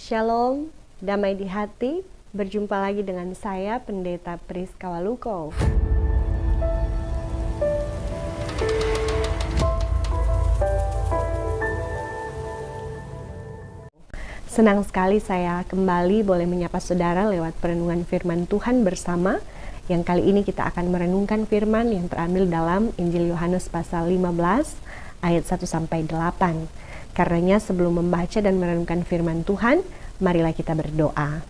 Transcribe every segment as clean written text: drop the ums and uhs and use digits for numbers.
Shalom, damai di hati. Berjumpa lagi dengan saya, Pendeta Priska Waluko. Senang sekali saya kembali boleh menyapa saudara lewat perenungan firman Tuhan bersama. Yang kali ini kita akan merenungkan firman yang terambil dalam Injil Yohanes pasal 15 ayat 1-8. Karenanya sebelum membaca dan merenungkan firman Tuhan, marilah kita berdoa.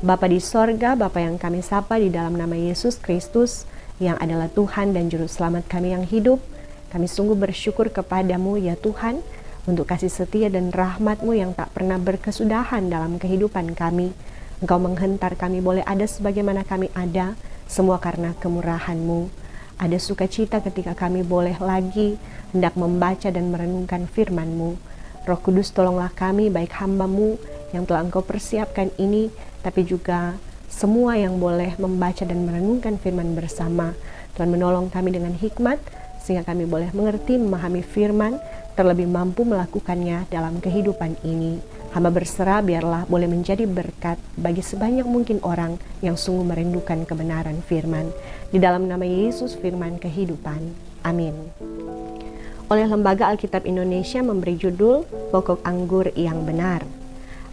Bapa di sorga, Bapa yang kami sapa di dalam nama Yesus Kristus, yang adalah Tuhan dan Juru Selamat kami yang hidup, kami sungguh bersyukur kepadamu ya Tuhan, untuk kasih setia dan rahmat-Mu yang tak pernah berkesudahan dalam kehidupan kami. Engkau menghentar kami boleh ada sebagaimana kami ada, semua karena kemurahan-Mu. Ada sukacita ketika kami boleh lagi hendak membaca dan merenungkan firman-Mu. Roh Kudus, tolonglah kami, baik hamba-Mu yang telah Engkau persiapkan ini, tapi juga semua yang boleh membaca dan merenungkan firman bersama. Tuhan menolong kami dengan hikmat, sehingga kami boleh mengerti, memahami firman, terlebih mampu melakukannya dalam kehidupan ini. Hamba berserah biarlah boleh menjadi berkat bagi sebanyak mungkin orang yang sungguh merindukan kebenaran firman. Di dalam nama Yesus, firman kehidupan. Amin. Oleh Lembaga Alkitab Indonesia memberi judul Pokok Anggur yang Benar.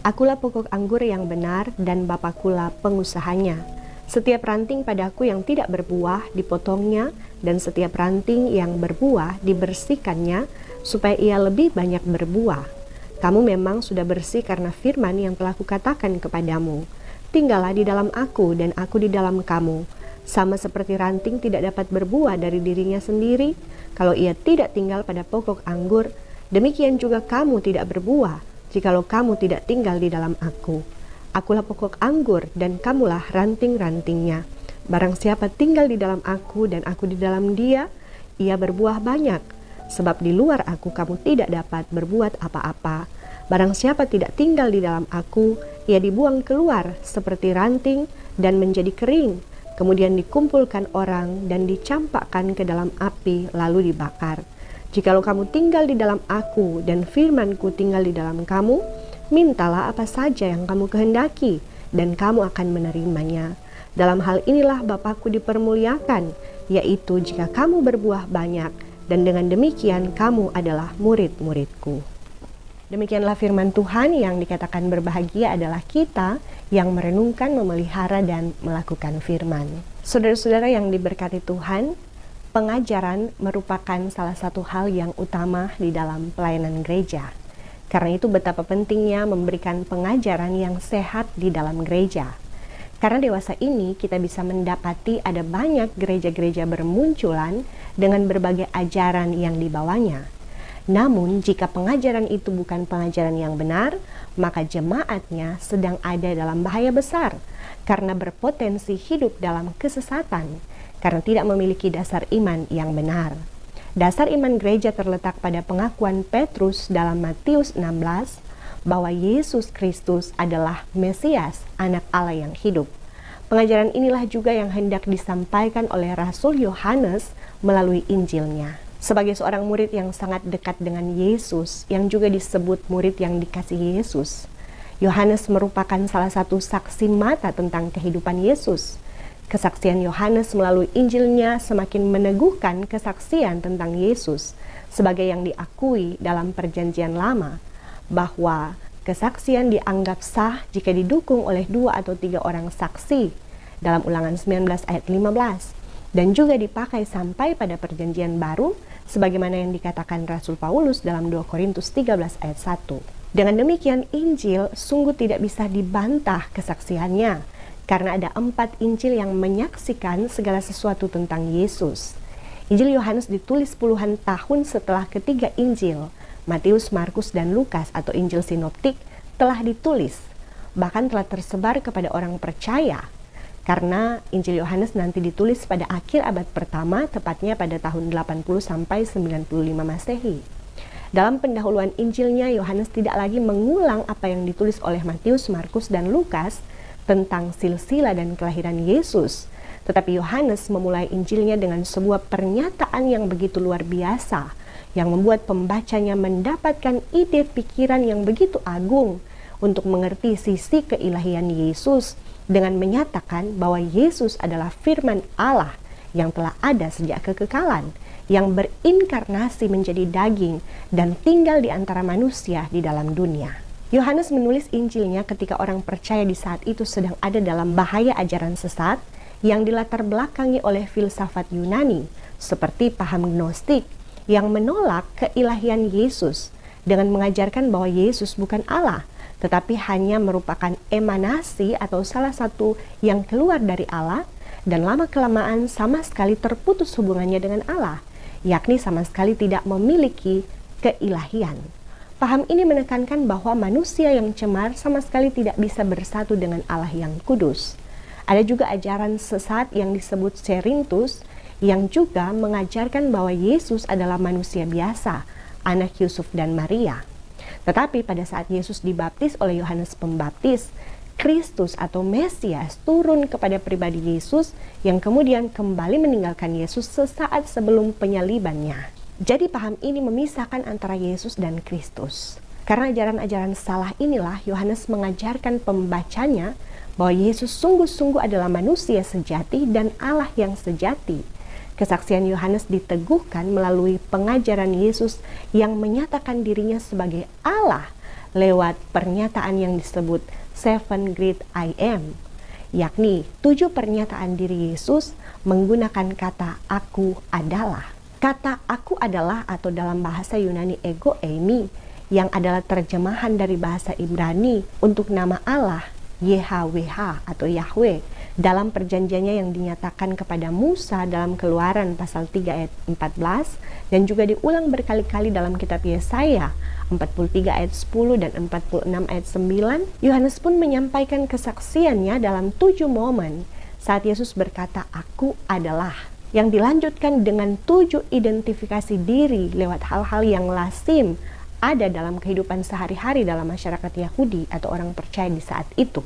Akulah pokok anggur yang benar dan Bapakulah pengusahanya. Setiap ranting padaku yang tidak berbuah dipotongnya, dan setiap ranting yang berbuah dibersihkannya, supaya ia lebih banyak berbuah. Kamu memang sudah bersih karena firman yang telah kukatakan kepadamu. Tinggallah di dalam aku dan aku di dalam kamu. Sama seperti ranting tidak dapat berbuah dari dirinya sendiri, kalau ia tidak tinggal pada pokok anggur, demikian juga kamu tidak berbuah, jikalau kamu tidak tinggal di dalam aku. Akulah pokok anggur dan kamulah ranting-rantingnya. Barang siapa tinggal di dalam aku dan aku di dalam dia, ia berbuah banyak. Sebab di luar aku kamu tidak dapat berbuat apa-apa. Barang siapa tidak tinggal di dalam aku, ia dibuang keluar seperti ranting dan menjadi kering. Kemudian dikumpulkan orang dan dicampakkan ke dalam api lalu dibakar. Jikalau kamu tinggal di dalam aku dan firmanku tinggal di dalam kamu, mintalah apa saja yang kamu kehendaki dan kamu akan menerimanya. Dalam hal inilah Bapakku dipermuliakan, yaitu jika kamu berbuah banyak, dan dengan demikian kamu adalah murid-muridku. Demikianlah firman Tuhan. Yang dikatakan berbahagia adalah kita yang merenungkan, memelihara, dan melakukan firman. Saudara-saudara yang diberkati Tuhan, pengajaran merupakan salah satu hal yang utama di dalam pelayanan gereja. Karena itu betapa pentingnya memberikan pengajaran yang sehat di dalam gereja. Karena dewasa ini kita bisa mendapati ada banyak gereja-gereja bermunculan dengan berbagai ajaran yang dibawanya. Namun jika pengajaran itu bukan pengajaran yang benar, maka jemaatnya sedang ada dalam bahaya besar karena berpotensi hidup dalam kesesatan karena tidak memiliki dasar iman yang benar. Dasar iman gereja terletak pada pengakuan Petrus dalam Matius 16 bahwa Yesus Kristus adalah Mesias, anak Allah yang hidup. Pengajaran inilah juga yang hendak disampaikan oleh Rasul Yohanes melalui Injilnya. Sebagai seorang murid yang sangat dekat dengan Yesus, yang juga disebut murid yang dikasihi Yesus, Yohanes merupakan salah satu saksi mata tentang kehidupan Yesus. Kesaksian Yohanes melalui Injilnya semakin meneguhkan kesaksian tentang Yesus sebagai yang diakui dalam Perjanjian Lama, bahwa kesaksian dianggap sah jika didukung oleh 2 atau 3 orang saksi dalam Ulangan 19 ayat 15, dan juga dipakai sampai pada Perjanjian Baru sebagaimana yang dikatakan Rasul Paulus dalam 2 Korintus 13 ayat 1. Dengan demikian Injil sungguh tidak bisa dibantah kesaksiannya, karena ada 4 Injil yang menyaksikan segala sesuatu tentang Yesus. Injil Yohanes ditulis puluhan tahun setelah ketiga Injil, Matius, Markus, dan Lukas atau Injil Sinoptik telah ditulis, bahkan telah tersebar kepada orang percaya, karena Injil Yohanes nanti ditulis pada akhir abad pertama, tepatnya pada tahun 80 sampai 95 Masehi. Dalam pendahuluan Injilnya, Yohanes tidak lagi mengulang apa yang ditulis oleh Matius, Markus, dan Lukas tentang silsilah dan kelahiran Yesus, tetapi Yohanes memulai Injilnya dengan sebuah pernyataan yang begitu luar biasa, yang membuat pembacanya mendapatkan ide pikiran yang begitu agung untuk mengerti sisi keilahian Yesus dengan menyatakan bahwa Yesus adalah firman Allah yang telah ada sejak kekekalan, yang berinkarnasi menjadi daging dan tinggal di antara manusia di dalam dunia. Yohanes menulis Injilnya ketika orang percaya di saat itu sedang ada dalam bahaya ajaran sesat yang dilatar belakangi oleh filsafat Yunani seperti paham Gnostik yang menolak keilahian Yesus dengan mengajarkan bahwa Yesus bukan Allah, tetapi hanya merupakan emanasi atau salah satu yang keluar dari Allah dan lama-kelamaan sama sekali terputus hubungannya dengan Allah, yakni sama sekali tidak memiliki keilahian. Paham ini menekankan bahwa manusia yang cemar sama sekali tidak bisa bersatu dengan Allah yang kudus. Ada juga ajaran sesat yang disebut Cerinthus yang juga mengajarkan bahwa Yesus adalah manusia biasa, anak Yusuf dan Maria. Tetapi pada saat Yesus dibaptis oleh Yohanes Pembaptis, Kristus atau Mesias turun kepada pribadi Yesus yang kemudian kembali meninggalkan Yesus sesaat sebelum penyalibannya. Jadi paham ini memisahkan antara Yesus dan Kristus. Karena ajaran-ajaran salah inilah Yohanes mengajarkan pembacanya bahwa Yesus sungguh-sungguh adalah manusia sejati dan Allah yang sejati. Kesaksian Yohanes diteguhkan melalui pengajaran Yesus yang menyatakan dirinya sebagai Allah lewat pernyataan yang disebut Seven Great I Am, yakni 7 pernyataan diri Yesus menggunakan kata aku adalah. Kata aku adalah atau dalam bahasa Yunani ego eimi yang adalah terjemahan dari bahasa Ibrani untuk nama Allah YHWH atau Yahweh dalam perjanjiannya yang dinyatakan kepada Musa dalam Keluaran pasal 3 ayat 14 dan juga diulang berkali-kali dalam kitab Yesaya 43 ayat 10 dan 46 ayat 9. Yohanes pun menyampaikan kesaksiannya dalam 7 momen saat Yesus berkata aku adalah, yang dilanjutkan dengan 7 identifikasi diri lewat hal-hal yang lazim ada dalam kehidupan sehari-hari dalam masyarakat Yahudi atau orang percaya di saat itu,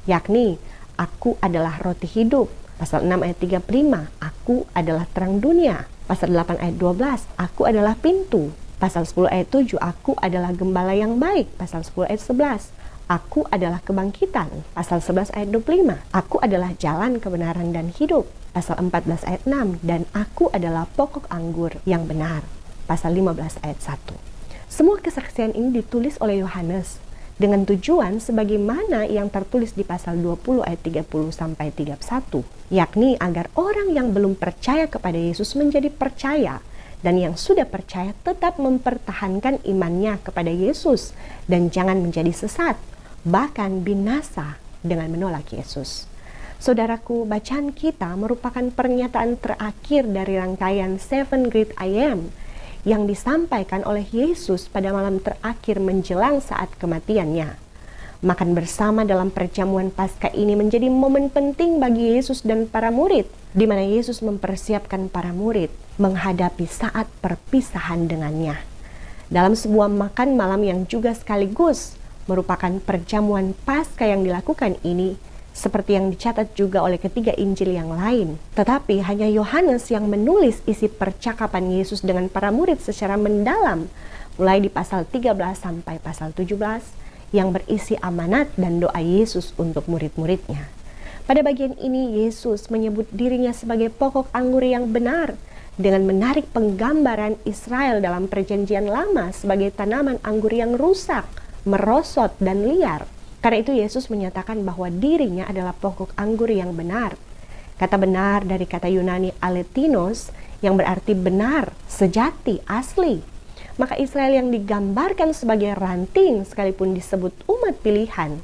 yakni aku adalah roti hidup, pasal 6 ayat 35, aku adalah terang dunia, pasal 8 ayat 12, aku adalah pintu, pasal 10 ayat 7, aku adalah gembala yang baik, pasal 10 ayat 11, aku adalah kebangkitan, pasal 11 ayat 25, aku adalah jalan kebenaran dan hidup, pasal 14 ayat 6, dan aku adalah pokok anggur yang benar, pasal 15 ayat 1. Semua kesaksian ini ditulis oleh Yohanes dengan tujuan sebagaimana yang tertulis di pasal 20 ayat 30 sampai 31, yakni agar orang yang belum percaya kepada Yesus menjadi percaya dan yang sudah percaya tetap mempertahankan imannya kepada Yesus dan jangan menjadi sesat, bahkan binasa dengan menolak Yesus. Saudaraku, bacaan kita merupakan pernyataan terakhir dari rangkaian Seven Great I Am yang disampaikan oleh Yesus pada malam terakhir menjelang saat kematiannya. Makan bersama dalam perjamuan Paskah ini menjadi momen penting bagi Yesus dan para murid, di mana Yesus mempersiapkan para murid menghadapi saat perpisahan dengannya. Dalam sebuah makan malam yang juga sekaligus merupakan perjamuan Paskah yang dilakukan ini, seperti yang dicatat juga oleh ketiga Injil yang lain. Tetapi hanya Yohanes yang menulis isi percakapan Yesus dengan para murid secara mendalam, mulai di pasal 13 sampai pasal 17, yang berisi amanat dan doa Yesus untuk murid-muridnya. Pada bagian ini, Yesus menyebut dirinya sebagai pokok anggur yang benar, dengan menarik penggambaran Israel dalam perjanjian lama sebagai tanaman anggur yang rusak, merosot, dan liar. Karena itu Yesus menyatakan bahwa dirinya adalah pokok anggur yang benar. Kata benar dari kata Yunani aletinos yang berarti benar, sejati, asli. Maka Israel yang digambarkan sebagai ranting sekalipun disebut umat pilihan,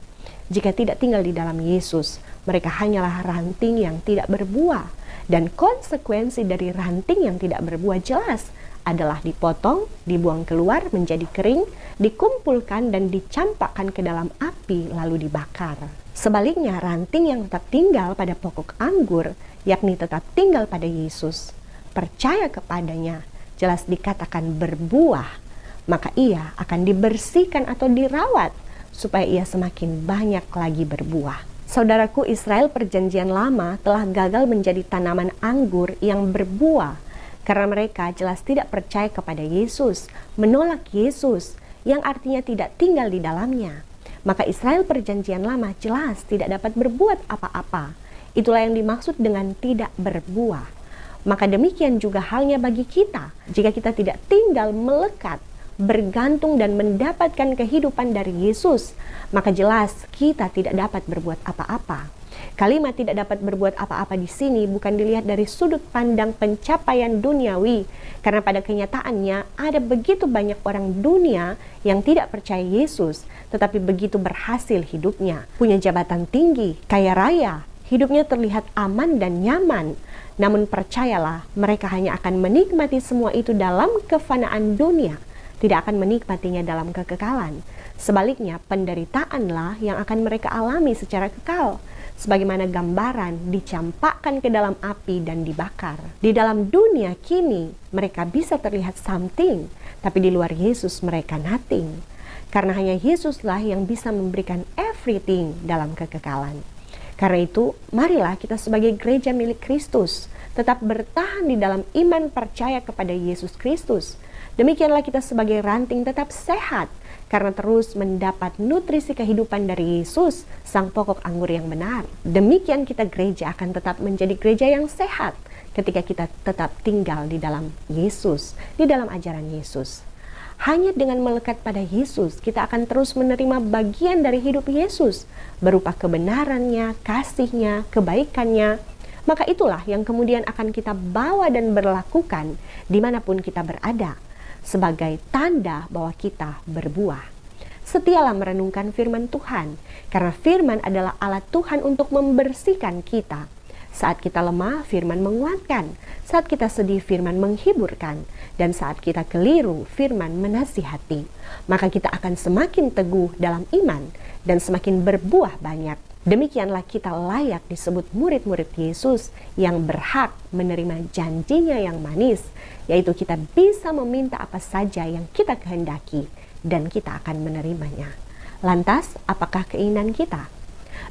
jika tidak tinggal di dalam Yesus, mereka hanyalah ranting yang tidak berbuah. Dan konsekuensi dari ranting yang tidak berbuah jelas adalah dipotong, dibuang keluar menjadi kering, dikumpulkan dan dicampakkan ke dalam api lalu dibakar. Sebaliknya, ranting yang tetap tinggal pada pokok anggur, yakni tetap tinggal pada Yesus, percaya kepadanya, jelas dikatakan berbuah, maka ia akan dibersihkan atau dirawat supaya ia semakin banyak lagi berbuah. Saudaraku, Israel perjanjian lama telah gagal menjadi tanaman anggur yang berbuah karena mereka jelas tidak percaya kepada Yesus, menolak Yesus, yang artinya tidak tinggal di dalamnya. Maka Israel perjanjian lama jelas tidak dapat berbuat apa-apa. Itulah yang dimaksud dengan tidak berbuah. Maka demikian juga halnya bagi kita. Jika kita tidak tinggal melekat, bergantung dan mendapatkan kehidupan dari Yesus, maka jelas kita tidak dapat berbuat apa-apa. Kalimat tidak dapat berbuat apa-apa di sini bukan dilihat dari sudut pandang pencapaian duniawi, karena pada kenyataannya ada begitu banyak orang dunia yang tidak percaya Yesus, tetapi begitu berhasil hidupnya, punya jabatan tinggi, kaya raya, hidupnya terlihat aman dan nyaman. Namun percayalah, mereka hanya akan menikmati semua itu dalam kefanaan dunia, tidak akan menikmatinya dalam kekekalan. Sebaliknya, penderitaanlah yang akan mereka alami secara kekal. Sebagaimana gambaran dicampakkan ke dalam api dan dibakar. Di dalam dunia kini mereka bisa terlihat something, tapi di luar Yesus mereka nothing. Karena hanya Yesuslah yang bisa memberikan everything dalam kekekalan. Karena itu, marilah kita sebagai gereja milik Kristus tetap bertahan di dalam iman percaya kepada Yesus Kristus. Demikianlah kita sebagai ranting tetap sehat, karena terus mendapat nutrisi kehidupan dari Yesus, sang pokok anggur yang benar. Demikian kita gereja akan tetap menjadi gereja yang sehat ketika kita tetap tinggal di dalam Yesus, di dalam ajaran Yesus. Hanya dengan melekat pada Yesus, kita akan terus menerima bagian dari hidup Yesus, berupa kebenarannya, kasihnya, kebaikannya. Maka itulah yang kemudian akan kita bawa dan berlakukan dimanapun kita berada, sebagai tanda bahwa kita berbuah. Setialah merenungkan firman Tuhan, karena firman adalah alat Tuhan untuk membersihkan kita. Saat kita lemah, firman menguatkan. Saat kita sedih, firman menghiburkan. Dan saat kita keliru, firman menasihati. Maka kita akan semakin teguh dalam iman dan semakin berbuah banyak. Demikianlah kita layak disebut murid-murid Yesus yang berhak menerima janjinya yang manis, yaitu kita bisa meminta apa saja yang kita kehendaki dan kita akan menerimanya. Lantas, apakah keinginan kita?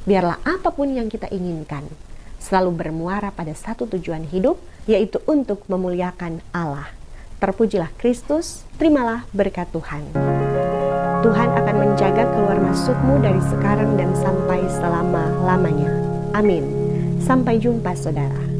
Biarlah apapun yang kita inginkan selalu bermuara pada satu tujuan hidup, yaitu untuk memuliakan Allah. Terpujilah Kristus, terimalah berkat Tuhan. Tuhan akan menjaga keluar masukmu dari sekarang dan sampai selama-lamanya. Amin. Sampai jumpa saudara.